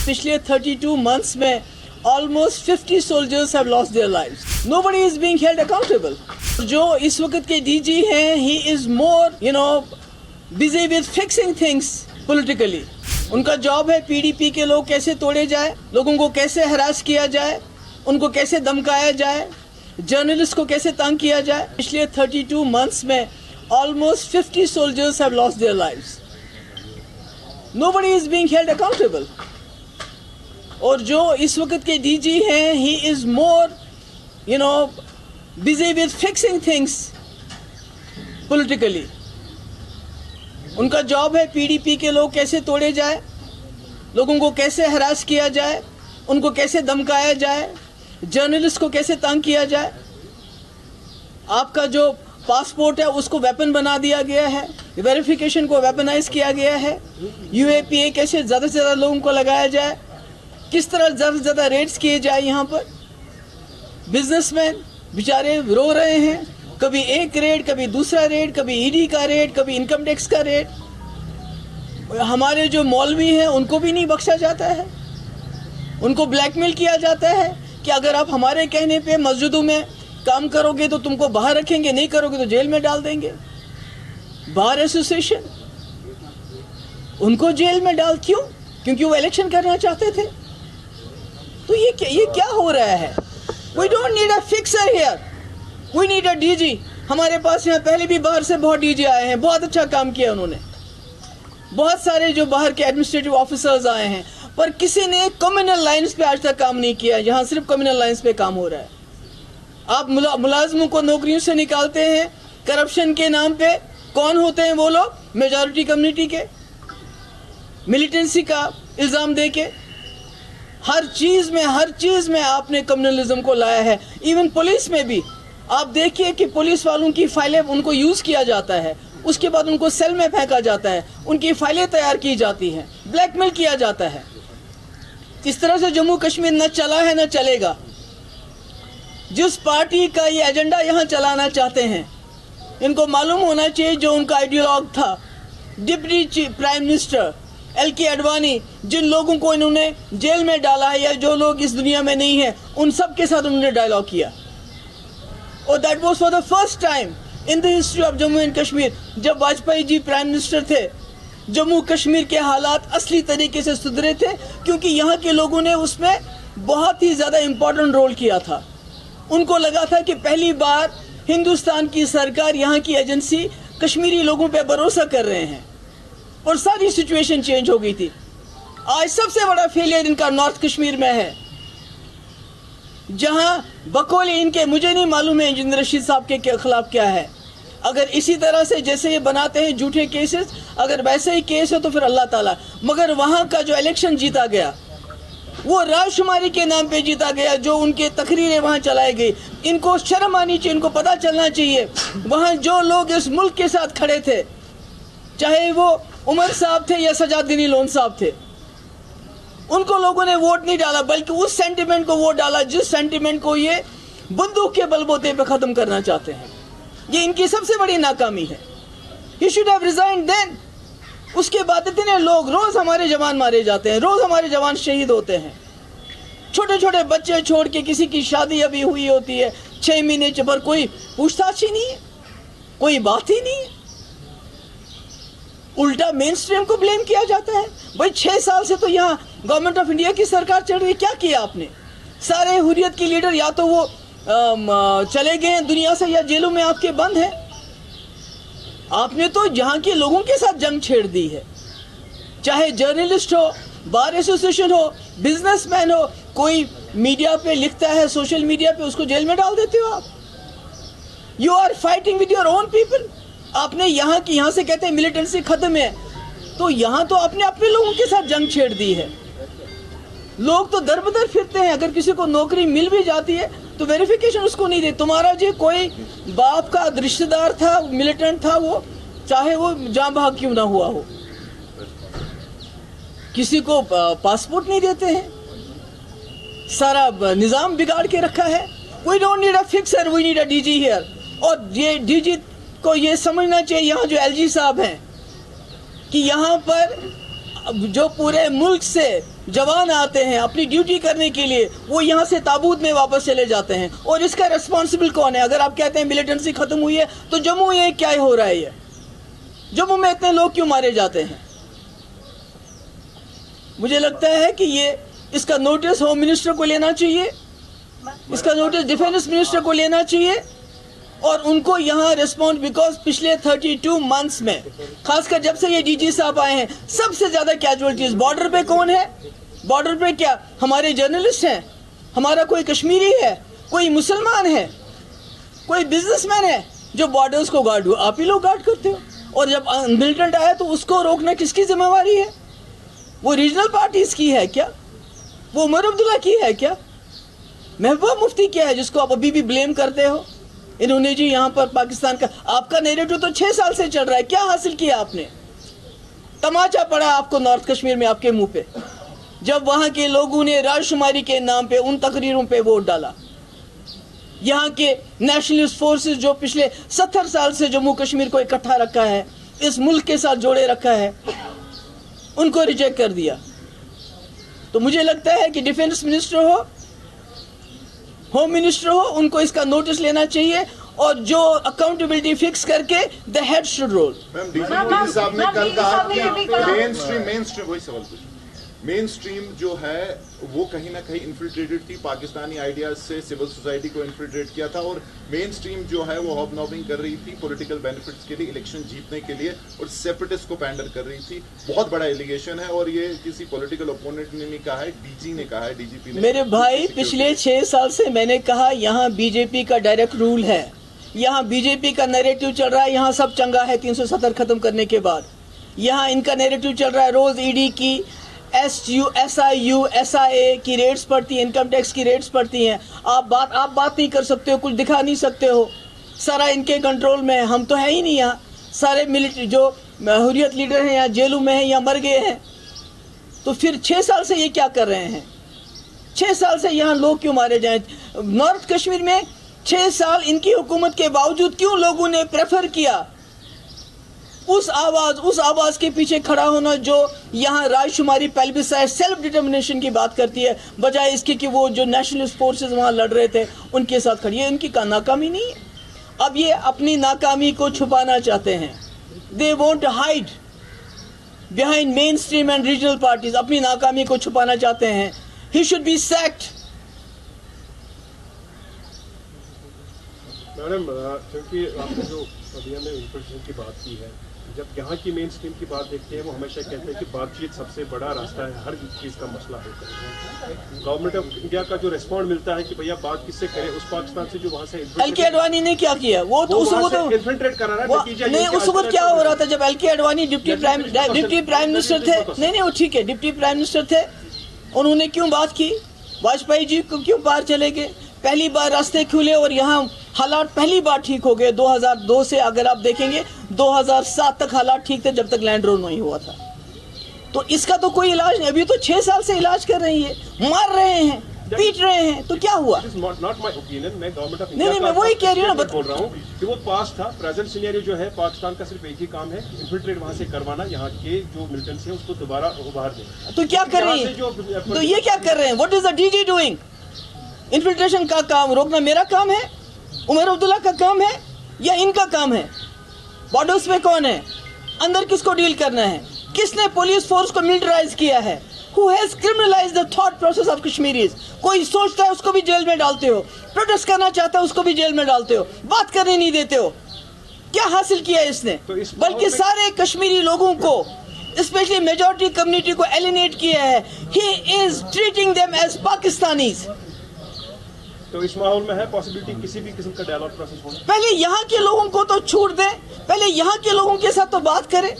पिछले 32 months में almost 50 soldiers have lost their lives. Nobody is being held accountable. जो इस वक्त के DG हैं, he is more, busy with fixing things politically. उनका जॉब है PDP के लोग कैसे तोड़े जाए, लोगों को कैसे हरास किया जाए, उनको कैसे धमकाया जाए, जर्नलिस्ट को कैसे तंग किया जाए. पिछले 32 months में almost 50 soldiers have lost their lives. Nobody is being held accountable. और जो इस वक्त के DG हैं, he is more, busy with fixing things politically. उनका जॉब है PDP के लोग कैसे तोड़े जाए, लोगों को कैसे हरास किया जाए, उनको कैसे धमकाया जाए, जर्नलिस्ट को कैसे तंग किया जाए. आपका जो पासपोर्ट है उसको वेपन बना दिया गया है, वेरिफिकेशन को वेपनाइज किया गया है. UAPA कैसे ज़्यादा से ज़्यादा लोगों को लगाया जाए, किस तरह ज़्यादा से ज़्यादा रेड्स किए जाए. यहाँ पर बिजनेसमैन बेचारे रो रहे हैं, कभी एक रेड, कभी दूसरा रेड, कभी ED का रेड, कभी इनकम टैक्स का रेड. हमारे जो मौलवी हैं उनको भी नहीं बख्शा जाता है, उनको ब्लैकमेल किया जाता है कि अगर आप हमारे कहने पे मस्जिदों में काम करोगे तो तुमको बाहर रखेंगे, नहीं करोगे तो जेल में डाल देंगे. बार एसोसिएशन उनको जेल में डाल, क्यों? क्योंकि वो इलेक्शन करना चाहते थे. तो ये क्या हो रहा है? We don't need a fixer here. We need a DG. हमारे पास यहाँ पहले भी बाहर से बहुत DG आए हैं, बहुत अच्छा काम किया उन्होंने. बहुत सारे जो बाहर के एडमिनिस्ट्रेटिव ऑफिसर्स आए हैं, पर किसी ने कम्युनल लाइन्स पे आज तक काम नहीं किया. यहाँ सिर्फ कम्युनल लाइन्स पे काम हो रहा है. आप मुलाजमों को नौकरियों से निकालते हैं करप्शन के नाम पे. कौन होते हैं वो लोग? मेजॉरिटी कम्युनिटी के, मिलिटेंसी का इल्ज़ाम दे के. हर चीज़ में आपने कम्युनलिज्म को लाया है. इवन पुलिस में भी आप देखिए कि पुलिस वालों की फाइलें उनको यूज़ किया जाता है, उसके बाद उनको सेल में फेंका जाता है, उनकी फाइलें तैयार की जाती हैं, ब्लैकमेल किया जाता है. इस तरह से जम्मू कश्मीर न चला है न चलेगा. जिस पार्टी का ये एजेंडा यहाँ चलाना चाहते हैं, इनको मालूम होना चाहिए जो उनका आइडियोलॉग था, deputy prime minister LK Advani, जिन लोगों को इन्होंने जेल में डाला है या जो लोग इस दुनिया में नहीं हैं, उन सब के साथ उन्होंने डायलॉग किया. और that was for the first time in the history of Jammu and Kashmir. जब वाजपेयी जी प्राइम मिनिस्टर थे, जम्मू कश्मीर के हालात असली तरीके से सुधरे थे, क्योंकि यहाँ के लोगों ने उसमें बहुत ही ज़्यादा इम्पोर्टेंट रोल किया था. उनको लगा था कि पहली बार हिंदुस्तान की सरकार, यहाँ की एजेंसी कश्मीरी लोगों पे भरोसा कर रहे हैं, और सारी सिचुएशन चेंज हो गई थी. आज सबसे बड़ा फेलियर इनका नॉर्थ कश्मीर में है, जहाँ बकौल इनके, मुझे नहीं मालूम है इंजीनियर रशीद साहब के खिलाफ क्या है. अगर इसी तरह से जैसे ये बनाते हैं झूठे केसेस, अगर वैसे ही केस हो तो फिर अल्लाह ताला. मगर वहाँ का जो इलेक्शन जीता गया वो रायशुमारी के नाम पे जीता गया, जो उनके तकरीरें वहाँ चलाई गई. इनको शर्म आनी चाहिए, इनको पता चलना चाहिए वहाँ जो लोग इस मुल्क के साथ खड़े थे, चाहे वो उमर साहब थे या सजाद गनी लोन साहब थे, उनको लोगों ने वोट नहीं डाला, बल्कि उस सेंटिमेंट को वोट डाला जिस सेंटिमेंट को ये बंदूक के बलबूते पे ख़त्म करना चाहते हैं. ये इनकी सबसे बड़ी नाकामी है. He should have resigned then. उसके बाद इतने लोग, रोज़ हमारे जवान मारे जाते हैं, रोज़ हमारे जवान शहीद होते हैं. छोटे छोटे बच्चे छोड़ के, किसी की शादी अभी हुई होती है 6 महीने पर कोई पूछताछ ही नहीं है, कोई बात ही नहीं है. उल्टा मेन स्ट्रीम को ब्लेम किया जाता है. भाई 6 साल से तो यहाँ गवर्नमेंट ऑफ इंडिया की सरकार चल रही है, क्या किया आपने? सारे हुर्रियत के लीडर या तो वो चले गए हैं दुनिया से या जेलों में आपके बंद हैं. आपने तो यहाँ के लोगों के साथ जंग छेड़ दी है. चाहे जर्नलिस्ट हो, बार एसोसिएशन हो, बिजनेसमैन हो, कोई मीडिया पे लिखता है, सोशल मीडिया पे, उसको जेल में डाल देते हो आप. You are fighting with your own people. आपने यहाँ से कहते हैं मिलिटेंसी खत्म है, तो यहाँ तो आपने अपने लोगों के साथ जंग छेड़ दी है. लोग तो दर बदर फिरते हैं. अगर किसी को नौकरी मिल भी जाती है तो वेरिफिकेशन उसको नहीं दे. तुम्हारा जो कोई बाप का रिश्तेदार था, मिलिटेंट था, वो चाहे वो जाँ बहक क्यों ना हुआ हो, किसी को पासपोर्ट नहीं देते हैं. सारा निज़ाम बिगाड़ के रखा है. We don't need a fixer, we need a DG here. और ये DG को ये समझना चाहिए, यहाँ जो LG साहब हैं, कि यहाँ पर जो पूरे मुल्क से जवान आते हैं अपनी ड्यूटी करने के लिए, वो यहाँ से ताबूत में वापस चले जाते हैं, और इसका रिस्पॉन्सिबल कौन है? अगर आप कहते हैं मिलिटेंसी खत्म हुई है तो जम्मू ये क्या हो रहा है? ये जम्मू में इतने लोग क्यों मारे जाते हैं? मुझे लगता है कि ये इसका नोटिस होम मिनिस्टर को लेना चाहिए, इसका नोटिस डिफेंस मिनिस्टर को लेना चाहिए, और उनको यहाँ रिस्पॉन्ड, बिकॉज पिछले 32 मंथ्स में, खासकर जब से ये डीजी साहब आए हैं, सबसे ज्यादा कैजुअलिटीज बॉर्डर पे कौन है? बॉर्डर पे क्या हमारे जर्नलिस्ट हैं? हमारा कोई कश्मीरी है, कोई मुसलमान है, कोई बिजनेसमैन है जो बॉर्डर्स को गार्ड हुआ? आप ही लोग गार्ड करते हो। और जब मिलिटेंट आया तो उसको रोकना किसकी जिम्मेवारी है? वो रीजनल पार्टीज की है क्या? वो उमर अब्दुल्ला की है क्या? महबूबा मुफ्ती क्या है जिसको आप अभी भी ब्लेम करते हो? इन्होंने जी यहाँ पर पाकिस्तान का, आपका नैरेटिव तो 6 साल से चल रहा है, क्या हासिल किया आपने? तमाचा पड़ा आपको नॉर्थ कश्मीर में आपके मुंह पे, जब वहां के लोगों ने राजशुमारी के नाम पे उन तकरीरों पे वोट डाला। यहाँ के नेशनलिस्ट फोर्सेस जो पिछले 70 साल से जम्मू कश्मीर को इकट्ठा रखा है, इस मुल्क के साथ जोड़े रखा है, उनको रिजेक्ट कर दिया। तो मुझे लगता है कि डिफेंस मिनिस्टर हो, होम मिनिस्टर हो, उनको इसका नोटिस लेना चाहिए, और जो अकाउंटेबिलिटी फिक्स करके the head should roll. Ma'am DG साहब ने कल कहा कि मेन स्ट्रीम जो है वो कहीं ना कहीं इन्फिल्ट्रेटेड थी, पाकिस्तानी आइडियाज से सिविल सोसाइटी को इन्फिल्ट्रेट किया था, और मेन स्ट्रीम जो है वो हॉबनॉबिंग कर रही थी पॉलिटिकल बेनिफिट्स के लिए, इलेक्शन जीतने के लिए, और सेपरेटिस्ट को पैंडर कर रही थी। बहुत बड़ा एलिगेशन है, और ये किसी पॉलिटिकल ओपोनेंट ने नहीं कहा है, डीजी ने कहा है, डीजीपी ने। मेरे भाई पिछले 6 साल से मैंने कहा यहाँ बीजेपी का डायरेक्ट रूल है, यहाँ बीजेपी का नैरेटिव चल रहा है, यहाँ सब चंगा है 370 खत्म करने के बाद। यहाँ इनका नैरेटिव चल रहा है, रोज ईडी की, SIU, SIA की रेट्स पड़ती हैं, इनकम टैक्स की रेट्स पड़ती हैं। आप बात नहीं कर सकते हो, कुछ दिखा नहीं सकते हो, सारा इनके कंट्रोल में है। हम तो है ही नहीं यहाँ, सारे मिलिट्री जो हुर्रियत लीडर हैं या जेलों में हैं या मर गए हैं। तो फिर 6 साल से ये क्या कर रहे हैं? 6 साल से यहाँ लोग क्यों मारे जाएं? नॉर्थ कश्मीर में 6 साल इनकी हुकूमत के बावजूद क्यों लोगों ने प्रेफर किया उस आवाज के पीछे खड़ा होना जो यहाँ राजशुमारी, पेल्बिसाइड, सेल्फ डिटर्मिनेशन की बात करती है, बजाय इसके कि वो जो नेशनलिस्ट फोर्सेस वहाँ लड़ रहे थे उनके साथ खड़ी है। इनकी नाकामी नहीं है, अब ये अपनी नाकामी को छुपाना चाहते हैं। They want to hide behind mainstream and regional parties, अपनी नाकामी को छुपाना चाहते हैं। He should be sacked. Madam, क्योंकि आपने जो अभी हमें इन्फॉर्मेशन की बात की है, जब यहाँ की मेन स्ट्रीम की बात देखते हैं, वो हमेशा कहते हैं कि बातचीत सबसे बड़ा रास्ता है हर चीज़ का मसला होता है। गवर्नमेंट ऑफ इंडिया का जो रिस्पॉन्ड मिलता है कि भैया बात किससे करें, उस पाकिस्तान से जो वहाँ से LK अडवाणी ने क्या किया? वो तो उस वक्त इन्फिल्ट्रेट करा रहा है। नहीं, उस वक्त क्या हो रहा था जब LK Advani deputy prime minister थे? नहीं, वो ठीक है, डिप्टी प्राइम मिनिस्टर थे, उन्होंने क्यों बात की? वाजपेयी जी को क्यों पार चले गए? पहली बार रास्ते खुले और यहाँ हालात पहली बार ठीक हो गए। 2002 से अगर आप देखेंगे 2007 तक हालात ठीक थे, जब तक लैंड रोल नहीं हुआ था। तो इसका तो कोई इलाज नहीं। अभी तो 6 साल से इलाज कर रही है, मार रहे हैं, पीट रहे हैं, तो क्या हुआ? नहीं, मैं वही कह रही हूँ ना, बोल रहा हूँ कि वो पास था। प्रेजेंट सिनेरियो जो है, पाकिस्तान का सिर्फ एक ही काम है, इन्फिल्ट्रेट वहाँ से करवाना, यहाँ के जो मिलिटेंट्स हैं उसको दोबारा उभार देना। तो क्या कर रही है? तो ये क्या कर रहे हैं? What is the DG doing? Infiltration का काम रोकना मेरा काम है, उमर अब्दुल्ला का काम है, या इनका काम है? बॉर्डर्स पे कौन है? अंदर किसको डील करना है? किसने पुलिस फोर्स को मिलिटराइज किया है? Who has criminalized the thought process of Kashmiris? कोई सोचता है उसको भी जेल में डालते हो, प्रोटेस्ट करना चाहता है उसको भी जेल में डालते हो, बात करने नहीं देते हो। क्या हासिल किया इसने? बल्कि सारे कश्मीरी लोगों को, स्पेशली मेजॉरिटी कम्युनिटी को एलिनेट किया है। He is treating them as Pakistanis. तो इस माहौल में है पॉसिबिलिटी किसी भी किस्म का डायलॉग प्रोसेस होना? पहले यहाँ के लोगों को तो छूट दें, पहले यहाँ के लोगों के साथ तो बात करें।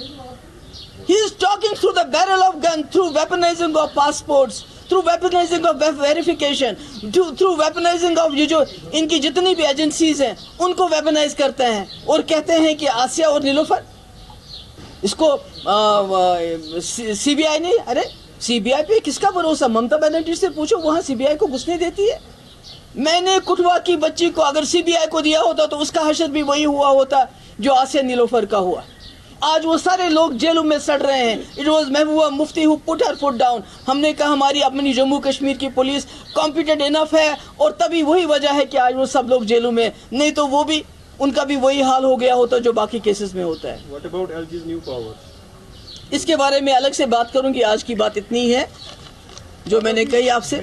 He is talking through the barrel of gun, through weaponizing of passports, through weaponizing of verification, through weaponizing of ये जो इनकी जितनी भी एजेंसीज हैं उनको वेपनाइज करते हैं, और कहते हैं कि आसिया और नीलोफर इसको CBI ने, अरे CBI पे किसका भरोसा? ममता बनर्जी से पूछो, वहाँ CBI को घुसने देती है? मैंने कुटवा की बच्ची को अगर CBI को दिया होता तो उसका हशर भी वही हुआ होता जो आसिया नीलोफर का हुआ। آج وہ سارے لوگ جیلوں میں سڑ رہے ہیں. It was Mehbooba Mufti who put her foot down. ہم نے کہا ہماری اپنی جموں کشمیر کی پولیس کمپیٹنٹ انف ہے, اور تبھی وہی وجہ ہے کہ آج وہ سب لوگ جیلوں میں, نہیں تو وہ بھی ان کا بھی وہی حال ہو گیا ہوتا جو باقی کیسز میں ہوتا ہے. What about LG's new powers? اس کے بارے میں الگ سے بات کروں گی, آج کی بات اتنی ہے جو میں نے کہی آپ سے.